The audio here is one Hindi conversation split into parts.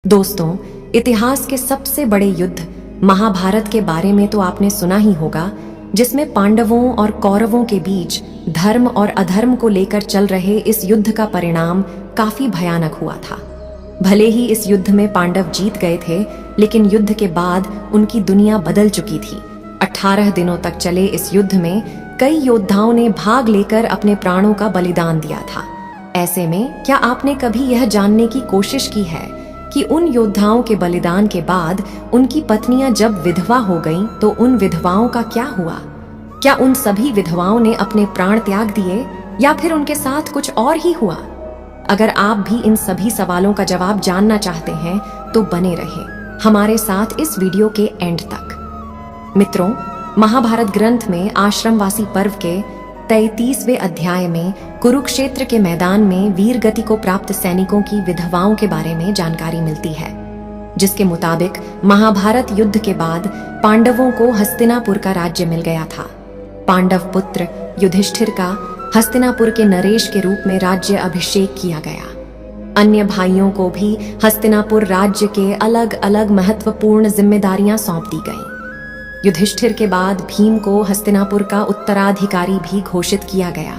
दोस्तों, इतिहास के सबसे बड़े युद्ध महाभारत के बारे में तो आपने सुना ही होगा, जिसमें पांडवों और कौरवों के बीच धर्म और अधर्म को लेकर चल रहे इस युद्ध का परिणाम काफी भयानक हुआ था। भले ही इस युद्ध में पांडव जीत गए थे, लेकिन युद्ध के बाद उनकी दुनिया बदल चुकी थी। 18 दिनों तक चले इस युद्ध में कई योद्धाओं ने भाग लेकर अपने प्राणों का बलिदान दिया था। ऐसे में क्या आपने कभी यह जानने की कोशिश की है कि उन योद्धाओं के बलिदान के बाद उनकी पत्नियां जब विधवा हो गईं, तो उन विधवाओं का क्या हुआ? क्या उन सभी विधवाओं ने अपने प्राण त्याग दिए या फिर उनके साथ कुछ और ही हुआ? अगर आप भी इन सभी सवालों का जवाब जानना चाहते हैं तो बने रहें हमारे साथ इस वीडियो के एंड तक। मित्रों, महाभारत ग्रंथ में आश्रमवासी पर्व के 33वें अध्याय में कुरुक्षेत्र के मैदान में वीर गति को प्राप्त सैनिकों की विधवाओं के बारे में जानकारी मिलती है, जिसके मुताबिक महाभारत युद्ध के बाद पांडवों को हस्तिनापुर का राज्य मिल गया था। पांडव पुत्र युधिष्ठिर का हस्तिनापुर के नरेश के रूप में राज्य अभिषेक किया गया। अन्य भाइयों को भी हस्तिनापुर राज्य के अलग अलग महत्वपूर्ण जिम्मेदारियां सौंप दी गईं। युधिष्ठिर के बाद भीम को हस्तिनापुर का उत्तराधिकारी भी घोषित किया गया।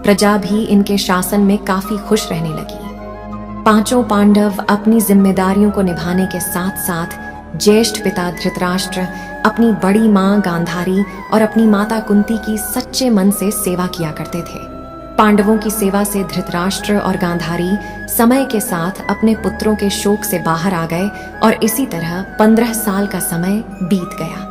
प्रजा भी इनके शासन में काफी खुश रहने लगी। पांचों पांडव अपनी जिम्मेदारियों को निभाने के साथ साथ ज्येष्ठ पिता धृतराष्ट्र, अपनी बड़ी मां गांधारी और अपनी माता कुंती की सच्चे मन से सेवा किया करते थे। पांडवों की सेवा से धृतराष्ट्र और गांधारी समय के साथ अपने पुत्रों के शोक से बाहर आ गए और इसी तरह 15 साल का समय बीत गया।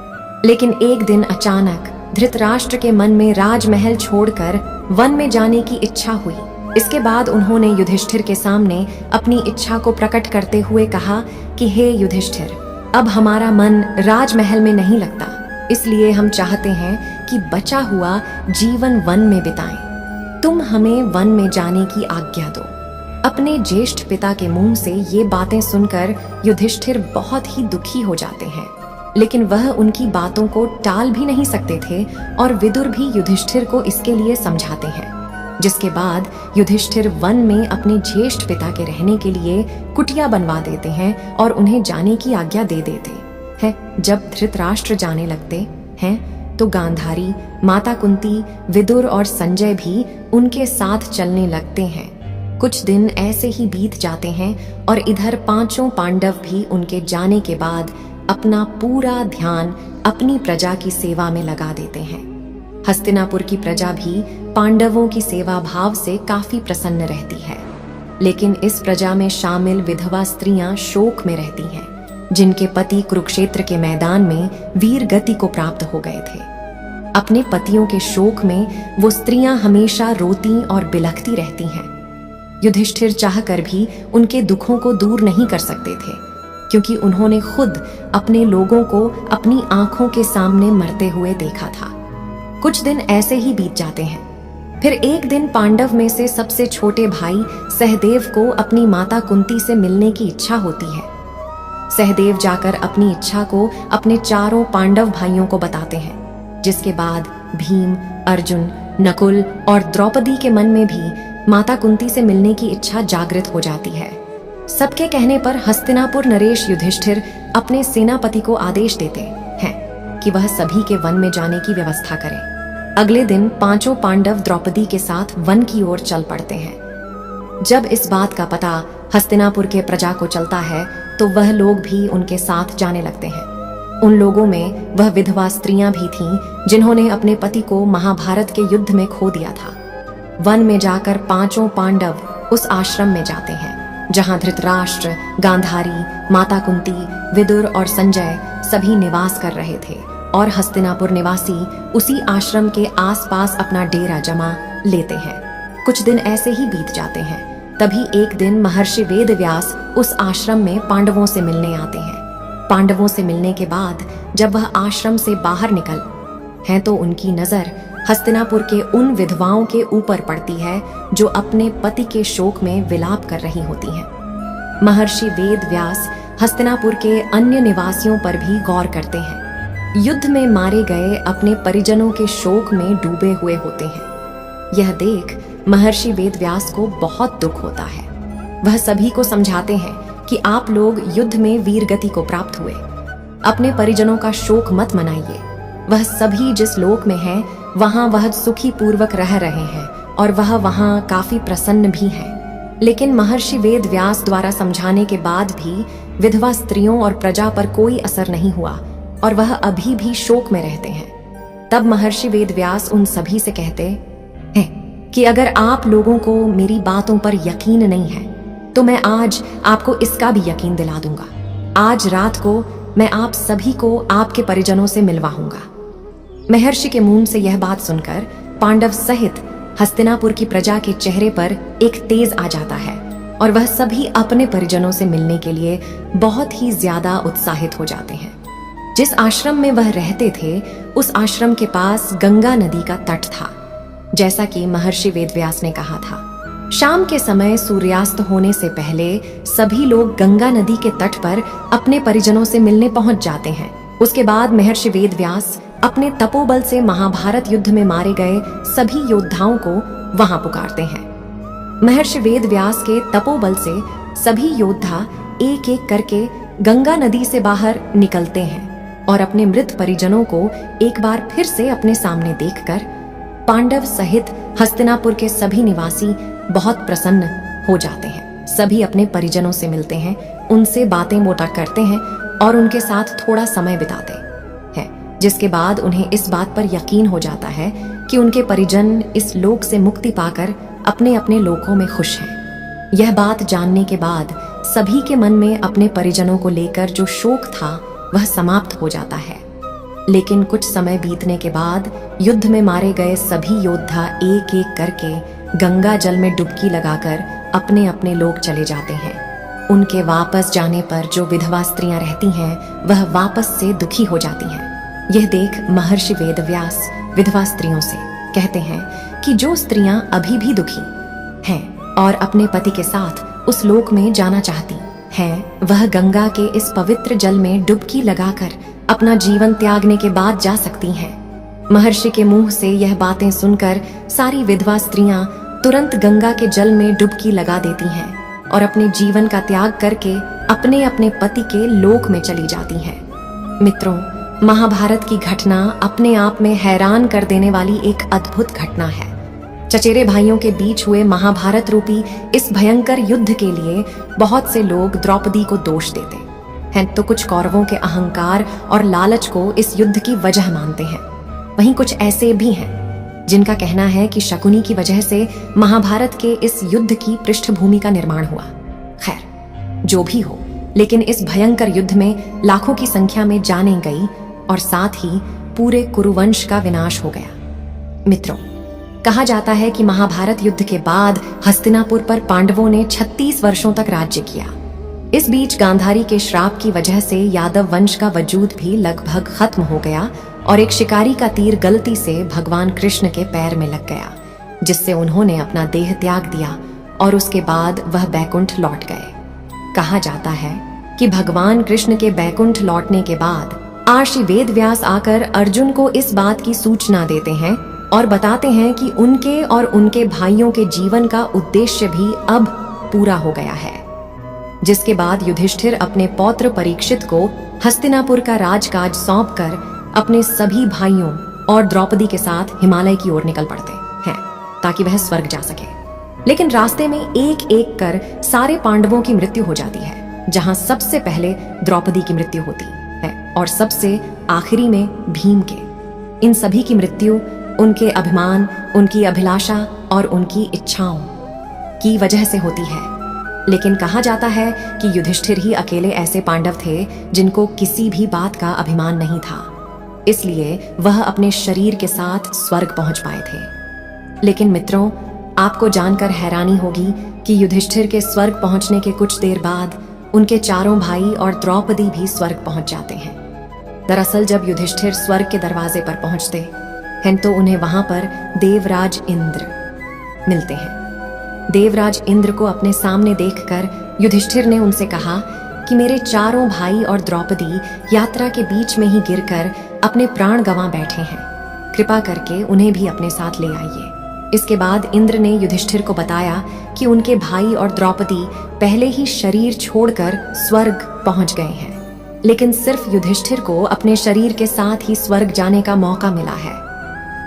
लेकिन एक दिन अचानक धृतराष्ट्र के मन में राजमहल छोड़कर वन में जाने की इच्छा हुई। इसके बाद उन्होंने युधिष्ठिर के सामने अपनी इच्छा को प्रकट करते हुए कहा कि हे युधिष्ठिर, अब हमारा मन राजमहल में नहीं लगता, इसलिए हम चाहते हैं कि बचा हुआ जीवन वन में बिताएं। तुम हमें वन में जाने की आज्ञा दो। अपने ज्येष्ठ पिता के मुंह से ये बातें सुनकर युधिष्ठिर बहुत ही दुखी हो जाते हैं, लेकिन वह उनकी बातों को टाल भी नहीं सकते थे और विदुर भी युधिष्ठिर को इसके लिए समझाते हैं। जिसके बाद युधिष्ठिर वन में अपने ज्येष्ठ पिता के रहने के लिए कुटिया बनवा देते हैं और उन्हें जाने की आज्ञा दे देते हैं। जब धृतराष्ट्र जाने लगते हैं तो गांधारी, माता कुंती, विदुर और संजय भी उनके साथ चलने लगते हैं। कुछ दिन ऐसे ही बीत जाते हैं और इधर पांचों पांडव भी उनके जाने के बाद अपना पूरा ध्यान अपनी प्रजा की सेवा में लगा देते हैं। हस्तिनापुर की प्रजा भी पांडवों की सेवा भाव से काफी प्रसन्न रहती है, लेकिन इस प्रजा में शामिल विधवा स्त्रियां शोक में रहती हैं, जिनके पति कुरुक्षेत्र के मैदान में वीर गति को प्राप्त हो गए थे। अपने पतियों के शोक में वो स्त्रियां हमेशा रोती और बिलखती रहती हैं। युधिष्ठिर चाहकर भी उनके दुखों को दूर नहीं कर सकते थे, क्योंकि उन्होंने खुद अपने लोगों को अपनी आंखों के सामने मरते हुए देखा था। कुछ दिन ऐसे ही बीत जाते हैं। फिर एक दिन पांडव में से सबसे छोटे भाई सहदेव को अपनी माता कुंती से मिलने की इच्छा होती है। सहदेव जाकर अपनी इच्छा को अपने चारों पांडव भाइयों को बताते हैं, जिसके बाद भीम, अर्जुन, नकुल और द्रौपदी के मन में भी माता कुंती से मिलने की इच्छा जागृत हो जाती है। सबके कहने पर हस्तिनापुर नरेश युधिष्ठिर अपने सेनापति को आदेश देते हैं कि वह सभी के वन में जाने की व्यवस्था करें। अगले दिन पांचों पांडव द्रौपदी के साथ वन की ओर चल पड़ते हैं। जब इस बात का पता हस्तिनापुर के प्रजा को चलता है तो वह लोग भी उनके साथ जाने लगते हैं। उन लोगों में वह विधवा स्त्रियां भी थीं जिन्होंने अपने पति को महाभारत के युद्ध में खो दिया था। वन में जाकर पांचों पांडव उस आश्रम में जाते हैं जहां धृतराष्ट्र, गांधारी, माता कुंती, विदुर और संजय सभी निवास कर रहे थे और हस्तिनापुर निवासी उसी आश्रम के आसपास अपना डेरा जमा लेते हैं। कुछ दिन ऐसे ही बीत जाते हैं। तभी एक दिन महर्षि वेदव्यास उस आश्रम में पांडवों से मिलने आते हैं। पांडवों से मिलने के बाद जब वह आश्रम से बाहर निकल हैं तो उनकी नजर हस्तिनापुर के उन विधवाओं के ऊपर पड़ती है जो अपने पति के शोक में विलाप कर रही होती हैं। महर्षि वेदव्यास हस्तिनापुर के अन्य निवासियों पर भी गौर करते हैं। युद्ध में मारे गए अपने परिजनों के शोक में डूबे हुए होते हैं। यह देख महर्षि वेदव्यास को बहुत दुख होता है। वह सभी को समझाते हैं कि आप लोग युद्ध में वीर गति को प्राप्त हुए। अपने परिजनों का शोक मत मनाइए। वह सभी जिस लोक में हैं वहां वह सुखी पूर्वक रह रहे हैं और वह वहां काफी प्रसन्न भी हैं। लेकिन महर्षि वेद व्यास द्वारा समझाने के बाद भी विधवा स्त्रियों और प्रजा पर कोई असर नहीं हुआ और वह अभी भी शोक में रहते हैं। तब महर्षि वेद व्यास उन सभी से कहते हैं कि अगर आप लोगों को मेरी बातों पर यकीन नहीं है तो मैं आज आपको इसका भी यकीन दिला दूंगा। आज रात को मैं आप सभी को आपके परिजनों से मिलवाऊंगा। महर्षि के मुंह से यह बात सुनकर पांडव सहित हस्तिनापुर की प्रजा के चेहरे पर एक तेज आ जाता है और वह सभी अपने परिजनों से मिलने के लिए बहुत ही ज्यादा उत्साहित हो जाते हैं। जिस आश्रम में वह रहते थे उस आश्रम के पास गंगा नदी का तट था, जैसा कि महर्षि वेदव्यास ने कहा था। शाम के समय सूर्यास्त होने से पहले सभी लोग गंगा नदी के तट पर अपने परिजनों से मिलने पहुंच जाते हैं। उसके बाद महर्षि वेदव्यास अपने तपोबल से महाभारत युद्ध में मारे गए सभी योद्धाओं को वहां पुकारते हैं। महर्षि वेदव्यास के तपोबल से सभी योद्धा एक एक करके गंगा नदी से बाहर निकलते हैं और अपने मृत परिजनों को एक बार फिर से अपने सामने देखकर पांडव सहित हस्तिनापुर के सभी निवासी बहुत प्रसन्न हो जाते हैं। सभी अपने परिजनों से मिलते हैं, उनसे बातें मोटा करते हैं और उनके साथ थोड़ा समय बिताते हैं, जिसके बाद उन्हें इस बात पर यकीन हो जाता है कि उनके परिजन इस लोक से मुक्ति पाकर अपने अपने लोकों में खुश हैं। यह बात जानने के बाद सभी के मन में अपने परिजनों को लेकर जो शोक था वह समाप्त हो जाता है। लेकिन कुछ समय बीतने के बाद युद्ध में मारे गए सभी योद्धा एक एक करके गंगा जल में डुबकी लगाकर अपने अपने लोक चले जाते हैं। उनके वापस जाने पर जो विधवा स्त्रियां रहती हैं वह वापस से दुखी हो जाती हैं। यह देख महर्षि वेदव्यास विधवा स्त्रियों से कहते हैं कि जो स्त्रियां अभी भी दुखी हैं और अपने पति के साथ उस लोक में जाना चाहती हैं, वह गंगा के इस पवित्र जल में डुबकी लगाकर अपना जीवन त्यागने के बाद जा सकती हैं। महर्षि के मुंह से यह बातें सुनकर सारी विधवा स्त्रियां तुरंत गंगा के जल में डुबकी लगा देती हैं और अपने जीवन का त्याग करके अपने अपने पति के लोक में चली जाती हैं। मित्रों, महाभारत की घटना अपने आप में हैरान कर देने वाली एक अद्भुत घटना है। चचेरे भाइयों के बीच हुए महाभारत रूपी इस भयंकर युद्ध के लिए बहुत से लोग द्रौपदी को दोष देते हैं, तो कुछ कौरवों के अहंकार और लालच को इस युद्ध की वजह मानते हैं। वहीं कुछ ऐसे भी हैं जिनका कहना है कि शकुनी की वजह से महाभारत के इस युद्ध की पृष्ठभूमि का निर्माण हुआ। खैर, जो भी हो, लेकिन इस भयंकर युद्ध में लाखों की संख्या में जानें गई और साथ ही पूरे कुरुवंश का विनाश हो गया। मित्रों, कहा जाता है कि महाभारत युद्ध के बाद हस्तिनापुर पर पांडवों ने 36 वर्षों तक राज्य किया। इस बीच गांधारी के श्राप की वजह से यादव वंश का वजूद भी लगभग खत्म हो गया और एक शिकारी का तीर गलती से भगवान कृष्ण के पैर में लग गया, जिससे उन्होंने अपना देह त्याग दिया और उसके बाद वह बैकुंठ लौट गए। कहा जाता है कि भगवान कृष्ण के बैकुंठ लौटने के बाद आर्षि वेदव्यास आकर अर्जुन को इस बात की सूचना देते हैं और बताते हैं कि उनके और उनके भाइयों के जीवन का उद्देश्य भी अब पूरा हो गया है। जिसके बाद युधिष्ठिर अपने पौत्र परीक्षित को हस्तिनापुर का राजकाज सौंपकर अपने सभी भाइयों और द्रौपदी के साथ हिमालय की ओर निकल पड़ते हैं ताकि वह स्वर्ग जा सके। लेकिन रास्ते में एक एक कर सारे पांडवों की मृत्यु हो जाती है, जहां सबसे पहले द्रौपदी की मृत्यु होती है और सबसे आखिरी में भीम के। इन सभी की मृत्यु उनके अभिमान, उनकी अभिलाषा और उनकी इच्छाओं की वजह से होती है। लेकिन कहा जाता है कि युधिष्ठिर ही अकेले ऐसे पांडव थे जिनको किसी भी बात का अभिमान नहीं था, इसलिए वह अपने शरीर के साथ स्वर्ग पहुंच पाए थे। लेकिन मित्रों, आपको जानकर हैरानी होगी कि युधिष्ठिर के स्वर्ग पहुंचने के कुछ देर बाद उनके चारों भाई और द्रौपदी भी स्वर्ग पहुंच जाते हैं। दरअसल जब युधिष्ठिर स्वर्ग के दरवाजे पर पहुंचते हैं तो उन्हें वहां पर देवराज इंद्र मिलते हैं। देवराज इंद्र को अपने सामने देखकर युधिष्ठिर ने उनसे कहा कि मेरे चारों भाई और द्रौपदी यात्रा के बीच में ही गिरकर अपने प्राण गंवा बैठे हैं, कृपा करके उन्हें भी अपने साथ ले आइए। इसके बाद इंद्र ने युधिष्ठिर को बताया कि उनके भाई और द्रौपदी पहले ही शरीर छोड़कर स्वर्ग पहुंच गए हैं, लेकिन सिर्फ युधिष्ठिर को अपने शरीर के साथ ही स्वर्ग जाने का मौका मिला है।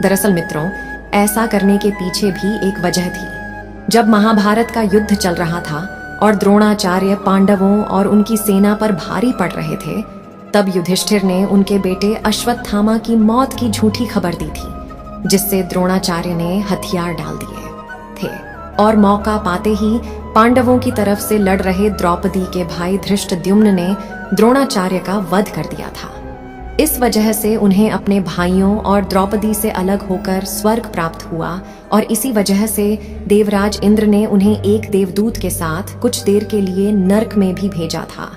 दरअसल मित्रों, ऐसा करने के पीछे भी एक वजह थी। जब महाभारत का युद्ध चल रहा था और द्रोणाचार्य पांडवों और उनकी सेना पर भारी पड़ रहे थे, तब युधिष्ठिर ने उनके बेटे अश्वत्थामा की मौत की झूठी खबर दी थी, जिससे द्रोणाचार्य ने हथियार डाल दिए थे और मौका पाते ही पांडवों की तरफ से लड़ रहे द्रौपदी के भाई धृष्टद्युम्न ने द्रोणाचार्य का वध कर दिया था। इस वजह से उन्हें अपने भाइयों और द्रौपदी से अलग होकर स्वर्ग प्राप्त हुआ और इसी वजह से देवराज इंद्र ने उन्हें एक देवदूत के साथ कुछ देर के लिए नर्क में भी भेजा था,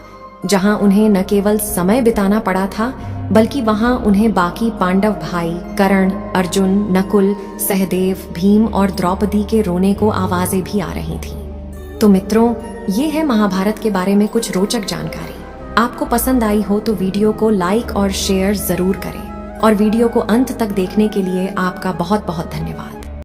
जहां उन्हें न केवल समय बिताना पड़ा था, बल्कि वहां उन्हें बाकी पांडव भाई कर्ण, अर्जुन, नकुल, सहदेव, भीम और द्रौपदी के रोने को आवाजें भी आ रही थीं। तो मित्रों, ये है महाभारत के बारे में कुछ रोचक जानकारी। आपको पसंद आई हो तो वीडियो को लाइक और शेयर जरूर करें और वीडियो को अंत तक देखने के लिए आपका बहुत बहुत धन्यवाद।